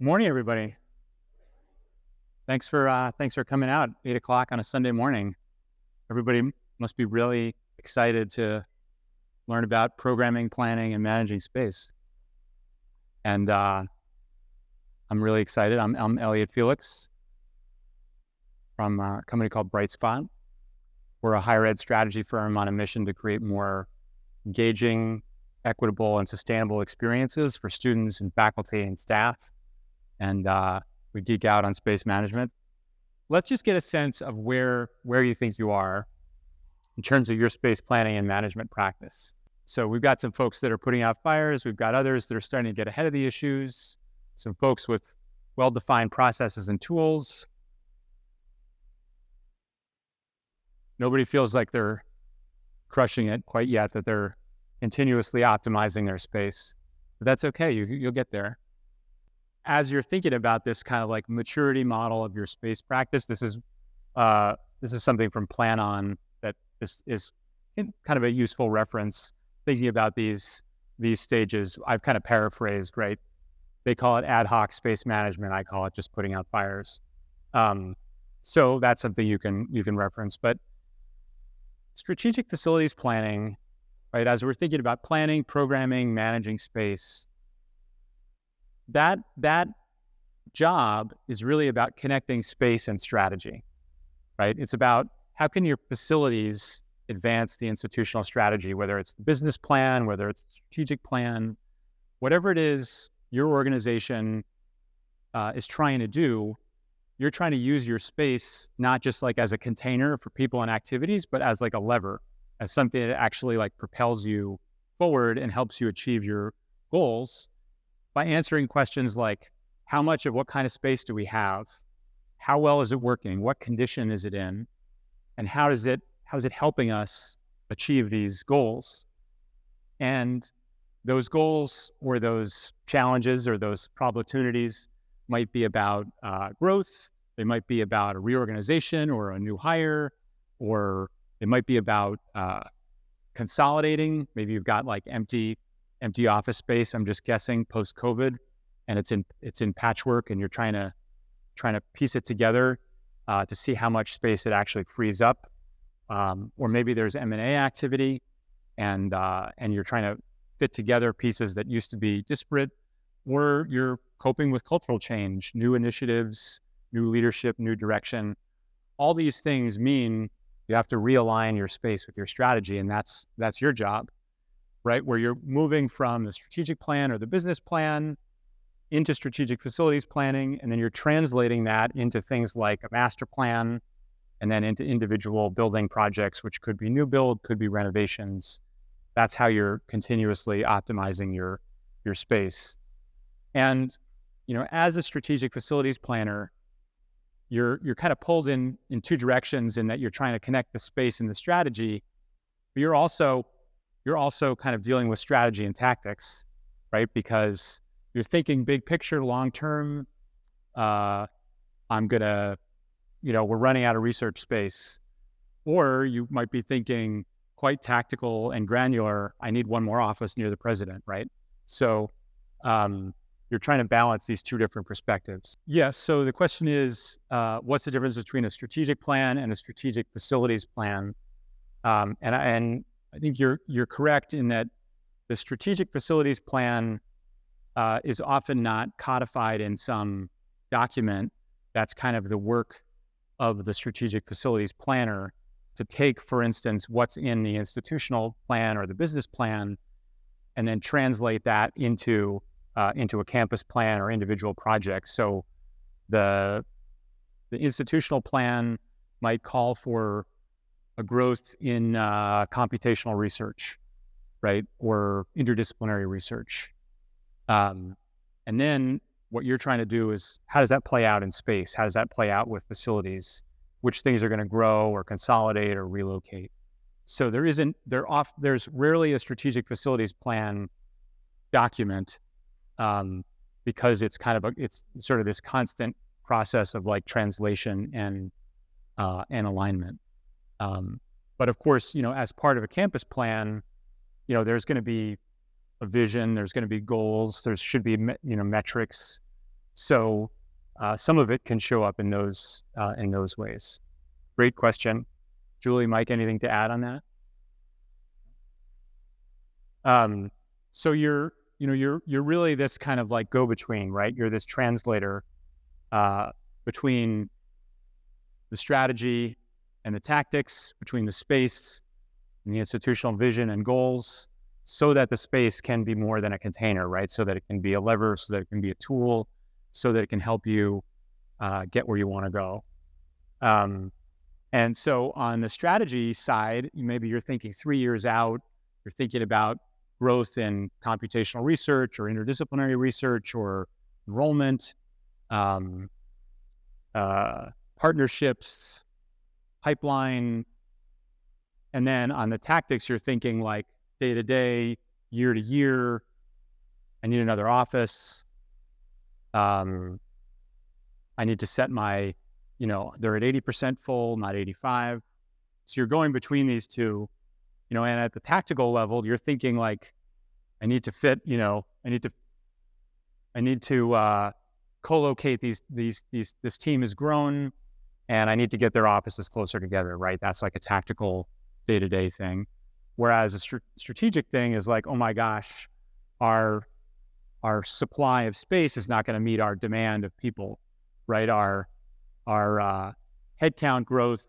Morning, everybody. Thanks for coming out 8 o'clock on a Sunday morning. Everybody must be really excited to learn about programming, planning, and managing space. And I'm really excited. I'm Elliot Felix from a company called Brightspot. We're a higher ed strategy firm on a mission to create more engaging, equitable, and sustainable experiences for students and faculty and staff. And we geek out on space management. Let's just get a sense of where you think you are in terms of your space planning and management practice. So we've got some folks that are putting out fires. We've got others that are starting to get ahead of the issues. Some folks with well-defined processes and tools. Nobody feels like they're crushing it quite yet, that they're continuously optimizing their space. But that's okay. You'll get there. As you're thinking about this kind of like maturity model of your space practice, this is something from Plan On that is kind of a useful reference. Thinking about these stages, I've kind of paraphrased, right? They call it ad hoc space management. I call it just putting out fires. So that's something you can reference. But strategic facilities planning, right? As we're thinking about planning, programming, managing space, that job is really about connecting space and strategy, right? It's about how can your facilities advance the institutional strategy, whether it's the business plan, whether it's the strategic plan, whatever it is your organization is trying to do. You're trying to use your space not just like as a container for people and activities, but as like a lever, as something that actually like propels you forward and helps you achieve your goals by answering questions like, how much of what kind of space do we have? How well is it working? What condition is it in? And how is it helping us achieve these goals? And those goals or those challenges or those opportunities might be about growth. They might be about a reorganization or a new hire, or it might be about consolidating. Maybe you've got like empty office space, I'm just guessing, post-COVID, and it's in patchwork, and you're trying to piece it together to see how much space it actually frees up. Or maybe there's M&A activity, and you're trying to fit together pieces that used to be disparate, or you're coping with cultural change, new initiatives, new leadership, new direction. All these things mean you have to realign your space with your strategy, and that's your job. Right, where you're moving from the strategic plan or the business plan into strategic facilities planning, and then you're translating that into things like a master plan, and then into individual building projects, which could be new build, could be renovations. That's how you're continuously optimizing your space. And as a strategic facilities planner, you're kind of pulled in two directions, in that you're trying to connect the space and the strategy, but you're also kind of dealing with strategy and tactics, right? Because you're thinking big picture, long term. We're running out of research space. Or you might be thinking quite tactical and granular. I need one more office near the president, right? So you're trying to balance these two different perspectives. Yes. So the question is, what's the difference between a strategic plan and a strategic facilities plan? And I think you're correct in that the strategic facilities plan is often not codified in some document. That's kind of the work of the strategic facilities planner to take, for instance, what's in the institutional plan or the business plan, and then translate that into a campus plan or individual projects. So the institutional plan might call for a growth in computational research, right? Or interdisciplinary research. And then what you're trying to do is, how does that play out in space? How does that play out with facilities? Which things are going to grow or consolidate or relocate? So there's rarely a strategic facilities plan document, because it's it's sort of this constant process of like translation and alignment. But of course, as part of a campus plan, there's going to be a vision, there's going to be goals, there should be, metrics, So some of it can show up in those ways. Great question. Julie, Mike, anything to add on that? So you're really this kind of like go-between, right? You're this translator between the strategy and the tactics, between the space and the institutional vision and goals, so that the space can be more than a container, right? So that it can be a lever, so that it can be a tool, so that it can help you get where you want to go. And so on the strategy side, maybe you're thinking 3 years out, you're thinking about growth in computational research or interdisciplinary research or enrollment, partnerships, pipeline. And then on the tactics, you're thinking like day to day, year to year, I need another office. I need to set my, they're at 80% full, not 85. So you're going between these two, and at the tactical level, you're thinking like, I need to fit, I need to co-locate this team has grown, and I need to get their offices closer together, right? That's like a tactical day-to-day thing. Whereas a strategic thing is like, oh my gosh, our supply of space is not going to meet our demand of people, right? Our headcount growth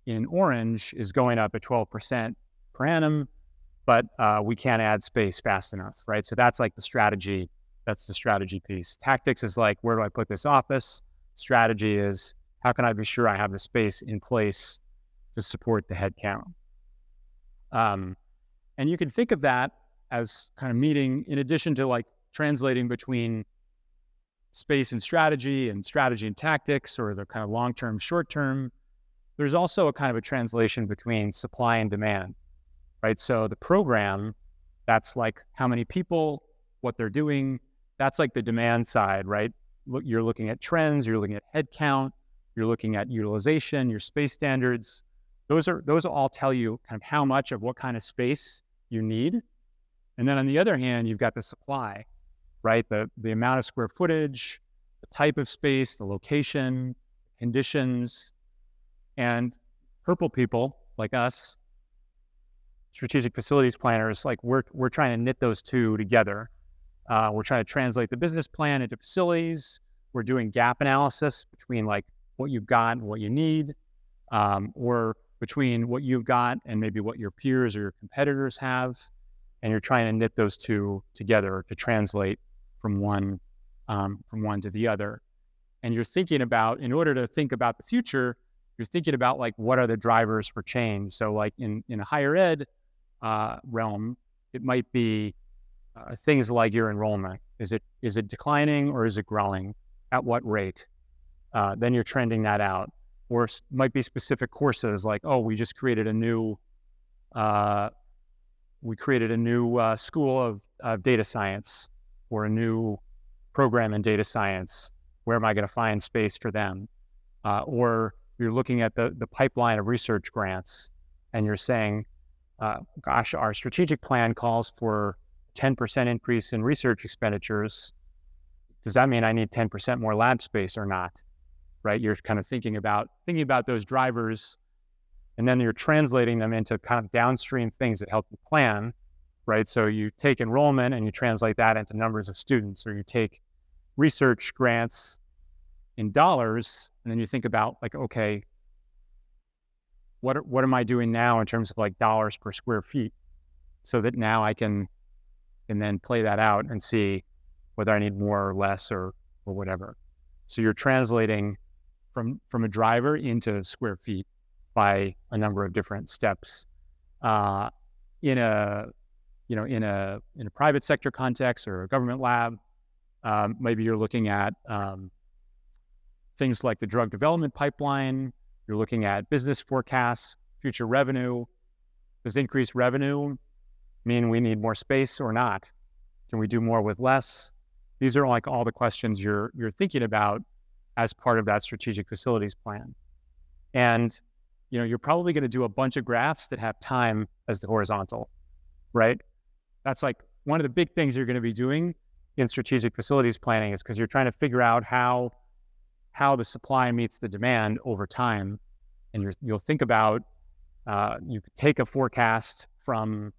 in orange is going up at 12% per annum, but we can't add space fast enough, right? So that's like the strategy. That's the strategy piece. Tactics is like, where do I put this office? Strategy is, how can I be sure I have the space in place to support the headcount? And you can think of that as kind of meeting, in addition to like translating between space and strategy and tactics, or the kind of long-term, short-term, there's also a kind of a translation between supply and demand, right? So the program, that's like how many people, what they're doing, that's like the demand side, right? You're looking at trends, you're looking at headcount, you're looking at utilization, your space standards. Those all tell you kind of how much of what kind of space you need. And then on the other hand, you've got the supply, right? The amount of square footage, the type of space, the location, conditions. And purple people like us, strategic facilities planners, like we're trying to knit those two together. We're trying to translate the business plan into facilities. We're doing gap analysis between like what you've got and what you need, or between what you've got and maybe what your peers or your competitors have. And you're trying to knit those two together to translate from one to the other. And you're thinking about, in order to think about the future, you're thinking about like, what are the drivers for change? So like in a higher ed realm, it might be things like your enrollment. Is it declining or is it growing? At what rate? Then you're trending that out. Or might be specific courses like, oh, we just created a new school of data science, or a new program in data science. Where am I going to find space for them? Or you're looking at the pipeline of research grants, and you're saying, gosh, our strategic plan calls for 10% increase in research expenditures. Does that mean I need 10% more lab space or not? Right? You're kind of thinking about those drivers, and then you're translating them into kind of downstream things that help you plan, right? So you take enrollment and you translate that into numbers of students, or you take research grants in dollars, and then you think about like, okay, what am I doing now in terms of like dollars per square feet, so that now I can then play that out and see whether I need more or less or whatever. So you're translating from a driver into square feet by a number of different steps. In a private sector context or a government lab, maybe you're looking at things like the drug development pipeline. You're looking at business forecasts, future revenue. Does increased revenue mean we need more space or not? Can we do more with less? These are like all the questions you're thinking about as part of that strategic facilities plan. And you're probably going to do a bunch of graphs that have time as the horizontal, right? That's like one of the big things you're going to be doing in strategic facilities planning is because you're trying to figure out how the supply meets the demand over time. And you'll think about, you could take a forecast from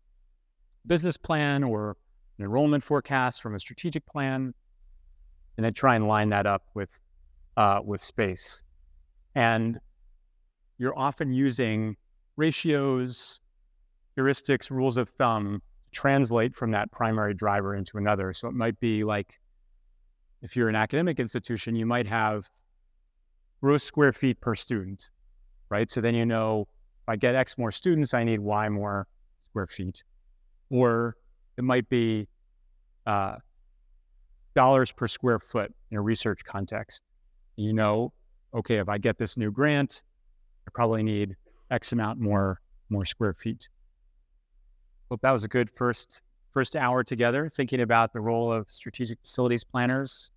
business plan or an enrollment forecast from a strategic plan, and then try and line that up with space. And you're often using ratios, heuristics, rules of thumb to translate from that primary driver into another. So it might be like, if you're an academic institution, you might have gross square feet per student, right? So then if I get X more students, I need Y more square feet. Or it might be dollars per square foot in a research context. Okay, if I get this new grant, I probably need X amount more square feet. Hope that was a good first hour together, thinking about the role of strategic facilities planners